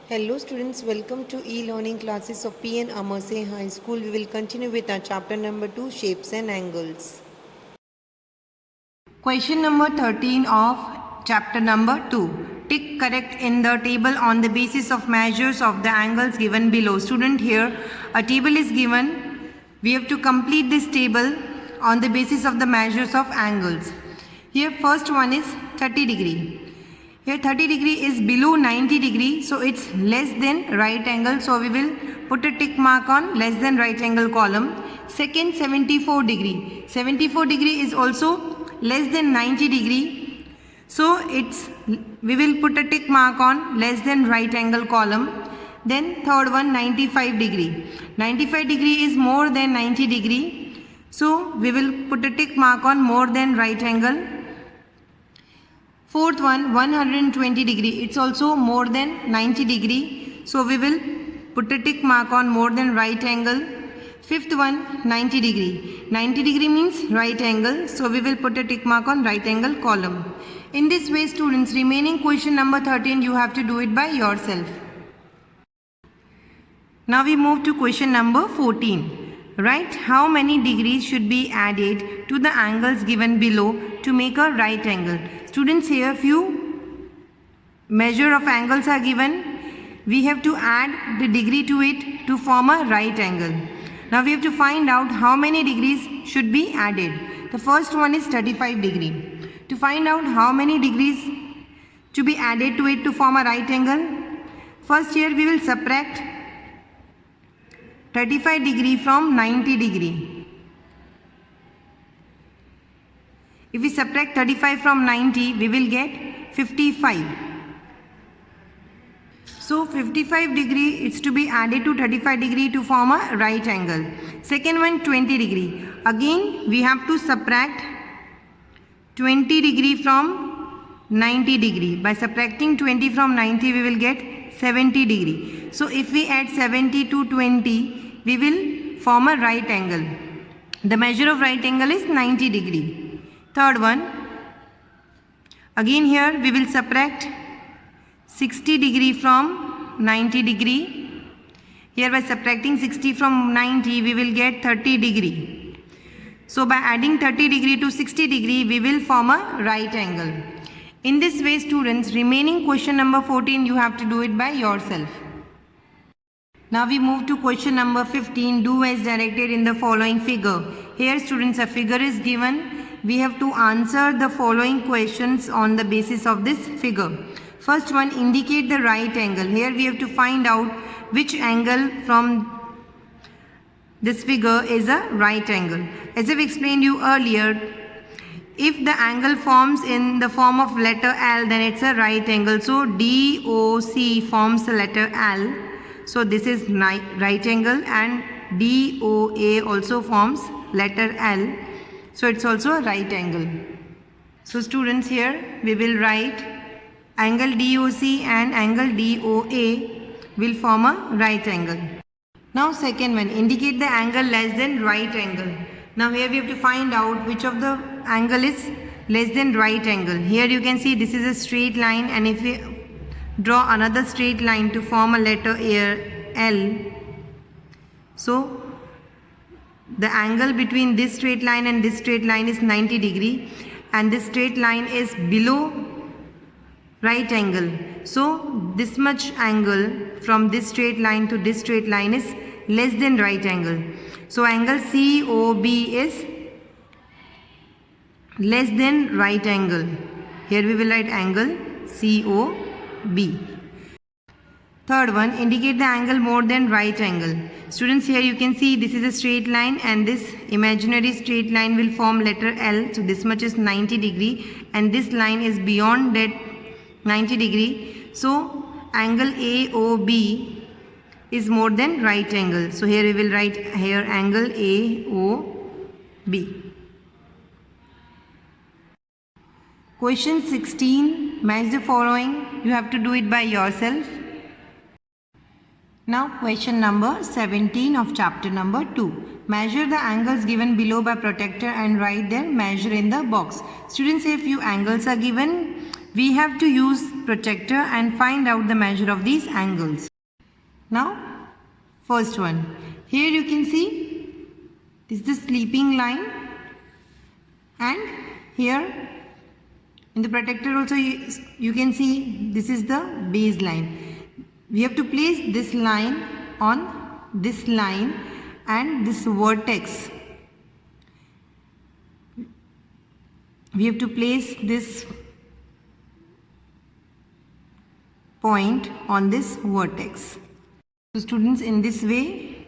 Hello students, welcome to e-learning classes of P.N. Amarse High School. We will continue with our chapter number 2, Shapes and Angles. Question number 13 of chapter number 2. Tick correct in the table on the basis of measures of the angles given below. Student, here a table is given. We have to complete this table on the basis of the measures of angles. Here first one is 30 degree. Here 30 degree is below 90 degree, so it's less than right angle. So we will put a tick mark on less than right angle column. Second, 74 degree. 74 degree is also less than 90 degree. So we will put a tick mark on less than right angle column. Then third one, 95 degree. 95 degree is more than 90 degree. So we will put a tick mark on more than right angle. Fourth one, 120 degree. It's also more than 90 degree. So we will put a tick mark on more than right angle. Fifth one, 90 degree. 90 degree means right angle. So we will put a tick mark on right angle column. In this way, students, remaining question number 13, you have to do it by yourself. Now we move to question number 14. Write how many degrees should be added to the angles given below to make a right angle. Students, here few measure of angles are given. We have to add the degree to it to form a right angle. Now we have to find out how many degrees should be added. The first one is 35 degree. To find out how many degrees to be added to it to form a right angle, first here we will subtract 35 degree from 90 degree. If we subtract 35 from 90, we will get 55. So 55 degree is to be added to 35 degree to form a right angle. Second one, 20 degree. Again we have to subtract 20 degree from 90 degree. By subtracting 20 from 90, we will get 70 degree. So if we add 70 to 20, we will form a right angle. The measure of right angle is 90 degree. Third one, again here we will subtract 60 degree from 90 degree. Here by subtracting 60 from 90, we will get 30 degree. So by adding 30 degree to 60 degree, we will form a right angle. In this way, students, remaining question number 14, you have to do it by yourself. Now we move to question number 15. Do as directed in the following figure. Here, students, a figure is given. We have to answer the following questions on the basis of this figure. First one, indicate the right angle. Here we have to find out which angle from this figure is a right angle. As I've explained you earlier, if the angle forms in the form of letter L, then it's a right angle. So DOC forms the letter L. So this is right angle, and DOA also forms letter L. So it's also a right angle. So students, here we will write angle DOC and angle DOA will form a right angle. Now second one, indicate the angle less than right angle. Now here we have to find out which of the angle is less than right angle. Here you can see this is a straight line, and if we draw another straight line to form a letter here L, so the angle between this straight line and this straight line is 90 degree, and this straight line is below right angle. So this much angle from this straight line to this straight line is less than right angle. So angle COB is less than right angle. Here we will write angle COB. Third one, indicate the angle more than right angle. Students, here you can see this is a straight line, and this imaginary straight line will form letter L. So this much is 90 degree, and this line is beyond that 90 degree. So angle AOB is more than right angle. So here we will write here angle AOB. Question 16. Match the following. You have to do it by yourself. Now question number 17 of chapter number 2. Measure the angles given below by protractor and write their measure in the box. Students, a few angles are given. we have to use protractor and find out the measure of these angles. Now, first one. Here you can see this is the sleeping line, and here in the protractor also you can see this is the baseline. We have to place this line on this line and this vertex. We have to place this point on this vertex. So students, in this way,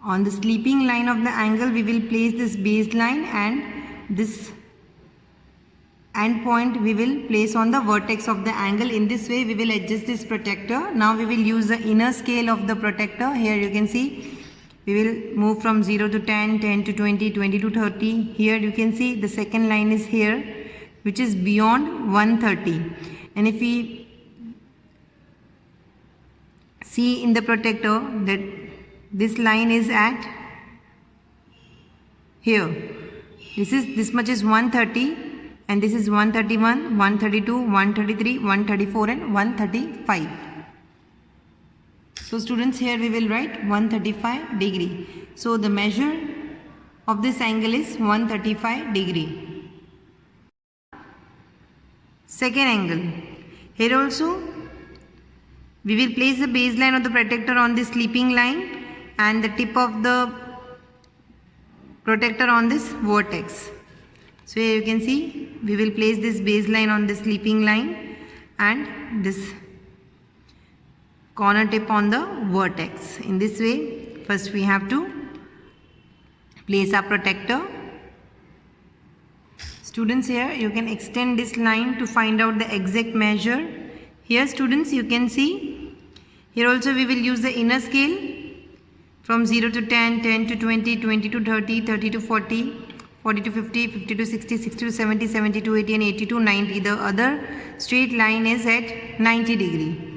on the sleeping line of the angle we will place this baseline, and this end point we will place on the vertex of the angle. In this way we will adjust this protractor. Now we will use the inner scale of the protractor. Here you can see we will move from 0 to 10, 10 to 20, 20 to 30. Here you can see the second line is here, which is beyond 130. And if we see in the protractor that this line is at here, this much is 130, and this is 131, 132, 133, 134 and 135. So students, here we will write 135 degree. So the measure of this angle is 135 degree. Second angle. Here also we will place the baseline of the protractor on the sleeping line and the tip of the protractor on this vertex. So here you can see we will place this baseline on the sleeping line and this corner tip on the vertex. In this way, first we have to place our protractor. Students, here you can extend this line to find out the exact measure. Here students, you can see here also we will use the inner scale from 0 to 10, 10 to 20, 20 to 30, 30 to 40, 40 to 50, 50 to 60, 60 to 70, 70 to 80 and 80 to 90. The other straight line is at 90 degree.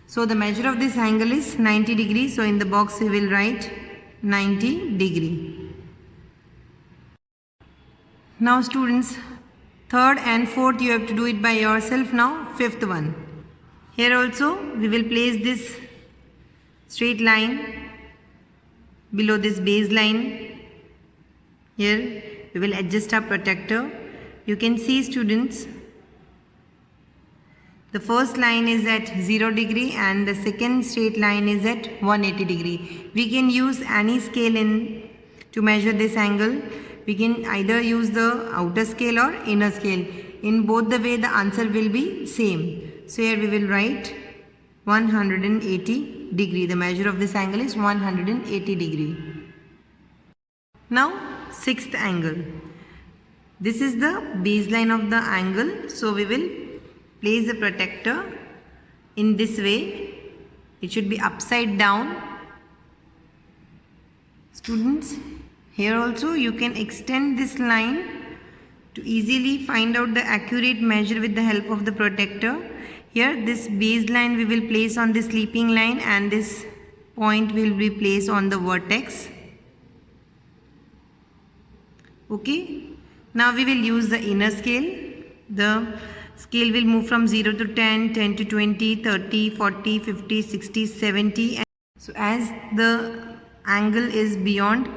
So the measure of this angle is 90 degree. So in the box we will write 90 degree. Now students, third and fourth you have to do it by yourself. Now fifth one. Here also we will place this straight line below this baseline. Here we will adjust our protractor. You can see students, the first line is at 0 degree and the second straight line is at 180 degree. We can use any scale to measure this angle. We can either use the outer scale or inner scale. In both the way the answer will be same. So here we will write 180 degree. The measure of this angle is 180 degree. Now sixth angle. This is the baseline of the angle. So we will place the protractor in this way. It should be upside down. Students, here also you can extend this line to easily find out the accurate measure with the help of the protractor. Here this baseline we will place on the sleeping line and this point will be placed on the vertex. Okay. Now we will use the inner scale. The scale will move from 0 to 10, 10 to 20, 30, 40, 50, 60, 70. And so as the angle is beyond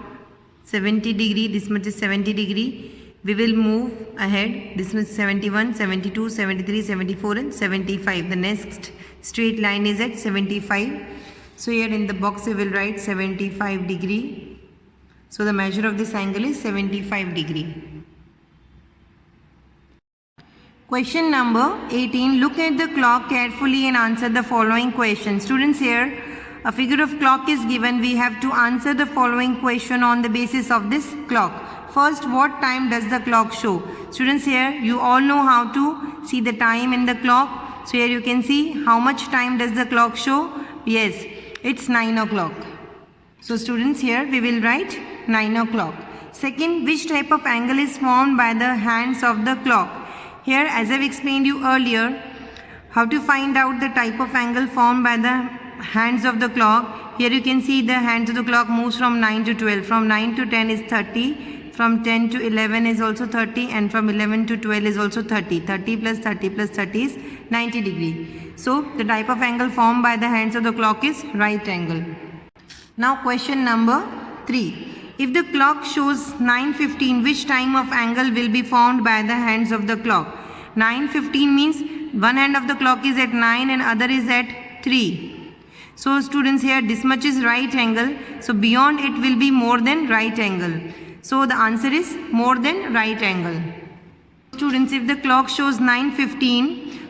70 degree, this much is 70 degree, we will move ahead. This much 71, 72, 73, 74 and 75. The next straight line is at 75. So here in the box we will write 75 degree. So the measure of this angle is 75 degree. Question number 18. Look at the clock carefully and answer the following question. Students, here a figure of clock is given. We have to answer the following question on the basis of this clock. First, what time does the clock show? Students, here you all know how to see the time in the clock. So here you can see how much time does the clock show. Yes, it's 9 o'clock. So students, here we will write 9 o'clock. Second, which type of angle is formed by the hands of the clock? Here, as I've explained you earlier, how to find out the type of angle formed by the hands of the clock. Here you can see the hands of the clock moves from 9 to 12. From 9 to 10 is 30. from 10 to 11 is also 30, and from 11 to 12 is also 30. 30 plus 30 plus 30 is 90 degree. So the type of angle formed by the hands of the clock is right angle. Now question number 3. If the clock shows 9:15, which time of angle will be formed by the hands of the clock? 9:15 means one hand of the clock is at 9 and other is at 3. So students, here this much is right angle. So beyond it will be more than right angle. So the answer is more than right angle. Students, if the clock shows 9:15,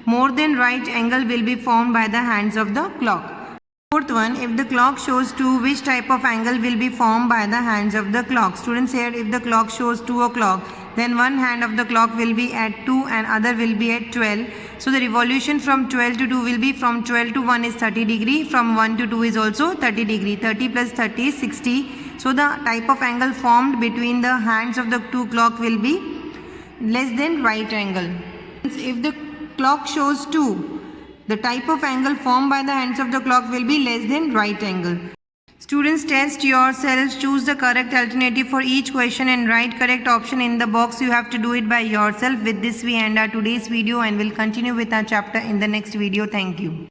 more than right angle will be formed by the hands of the clock. Fourth one, if the clock shows 2, which type of angle will be formed by the hands of the clock? Students, here if the clock shows 2 o'clock, then one hand of the clock will be at 2 and other will be at 12. So the revolution from 12 to 2 will be, from 12 to 1 is 30 degree, from 1 to 2 is also 30 degree. 30 plus 30 is 60. So the type of angle formed between the hands of the two clock will be less than right angle. If the clock shows 2, the type of angle formed by the hands of the clock will be less than right angle. Students, test yourselves, choose the correct alternative for each question and write correct option in the box. You have to do it by yourself. With this we end our today's video and will continue with our chapter in the next video. Thank you.